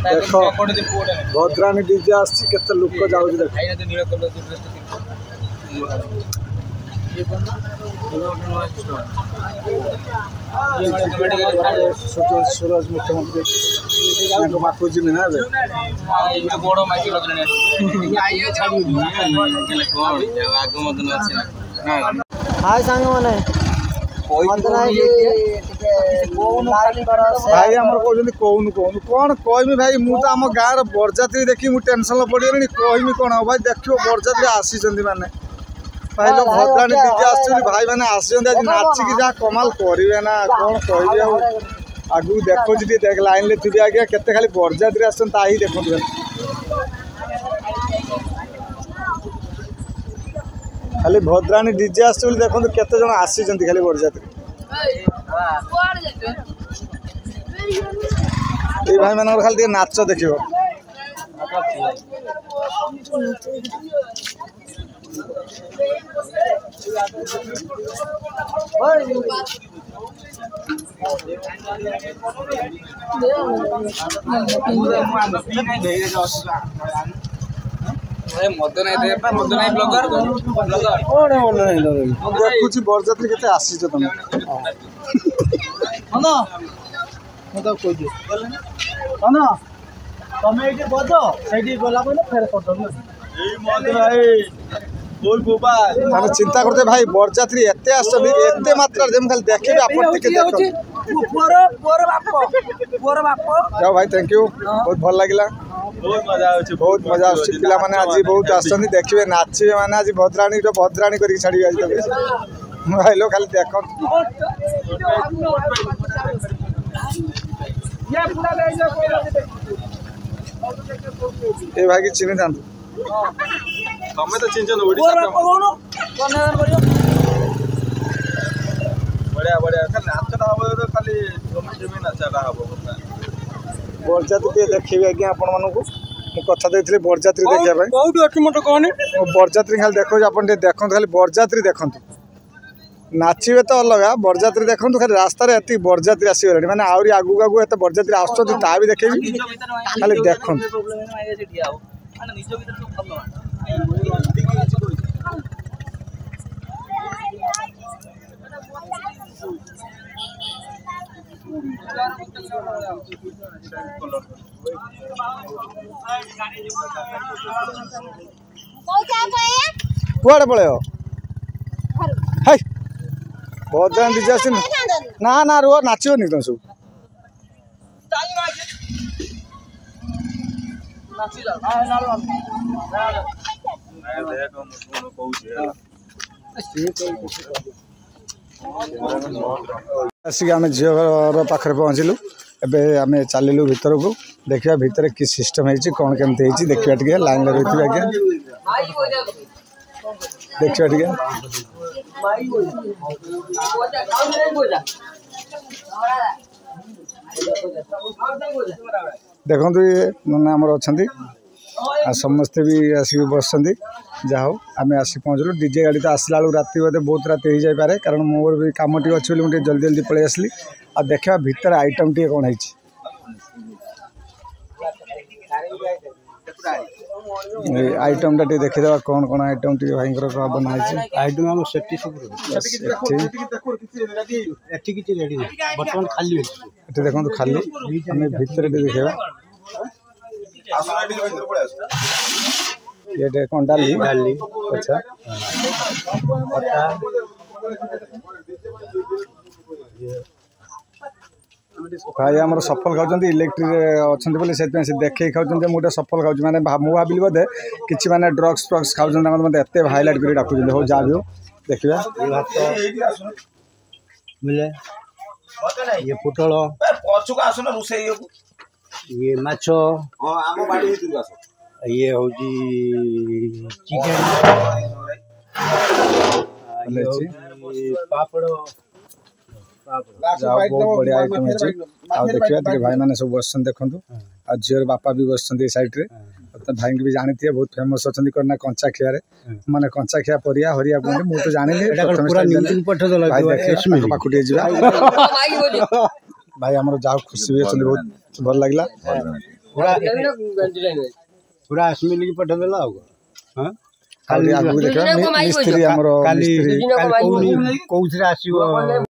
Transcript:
देखो भद्राणी डीजे आसी केते लोक जाउछ देख सूरज मुख्यमंत्री पाखु जी ना बड़ माइक हाय सांग माने भाई आम कहते कौन कौन कौन कहमी भाई मुझे आम गाँव बरजात्री देखी मुझे टेंशन पड़गली कहमी कौन भाई देखो बरजात्री आसी मैंने भाई लोग भद्राणी डीजे आस भाई मैंने आस नाचिकी जहाँ कमाल करेंगे ना कौन कह आगू देखो देख लाइन में थे आज्ञा केते खाली बरजात्री आसन ता ही देखो खाली भद्राणी डीजे आस देखो केते जन आसी खाली बरजात्री भाई मान खाली नाच देख देखुची बरजात्री केते आसी तुम चिंता करते भाई बरजात्री एते एते मात्रा खाली देखे जाओ भाई थैंक यू बहुत भल लगे बहुत मजा पिला माने आज बहुत आसछन देखिए नाचे माने आज भद्राणी कर छाड़ी आज भाई लोग खाली देख ए भाई की चिन्ह था तमें तो चिन्ह बढ़िया बढ़िया नाचटा हम खाली नाचटा हम बरजात्री देखी आज्ञा आपण मानू कथा देती बरजात्री देखा बरजात्री खाली देखो आप देखो खाली बरजात्री देखु नाचे तो अलग बरजात्री देखो खाली रास्तार ये बरजात्री आसगले मैंने आहरी आगू आगू एत बरजात्री आसुँच भी देखे खाली देखो कुआड़े पड़े भद्राणी डीजे आस ना ना रुह नाचोनी तुम सब आसिक आम झीर पाखे पहुँचलु एबे आम चलू भीतर को देखा भीतर कि सिस्टम है कौन केमती देखा टे लाइन रही आज्ञा देखा टे देखो ये मैंने आमर अच्छा समस्ते भी आसिक बस जहा हो आम आसिक पहुँचलु डीजे गाड़ी तो आसला बेलू राति बोधे बहुत राति हो जाए कारण मोर भी कम टी अच्छे मुझे जल्दी जल्दी पलि आसली आ देखा भीतर आइटम टी कौन है आइटम टा देखीदे कौन कौन आइटम टी भाई बनाई आइटम आम सेफ्टी सब देखो खाली आम भीतर देखा ये कौन डाली डाली अच्छा भाई आम सफल खाऊँ इलेक्ट्रिक अच्छा से देखे खाऊँ मुझे सफल खाऊँ मैंने मुझे भाविली बोधे कि मैंने ड्रग्स फ्रग्स खाऊँ मतलब एत हाइलाइट कर डाकुं हो जहाँ भी हो देखा ये पोटल ये माछ ये हूँ चिकेन पापड़ बहुत बढ़िया आइटम है देखिए भाई मैंने सब बस देखो आ झीर बापा भी बस साइड रे भाई भी जानी थे बहुत फेमस अच्छा करना कंचा खिया माने कंचा खिया परिया हरिया बुंदी मु तो जानी भाई आम जाओ खुशी भी अच्छे बहुत भल लगे पूरा आसमिन की पठेदेला आगू देखा मिस्त्री कौन आसो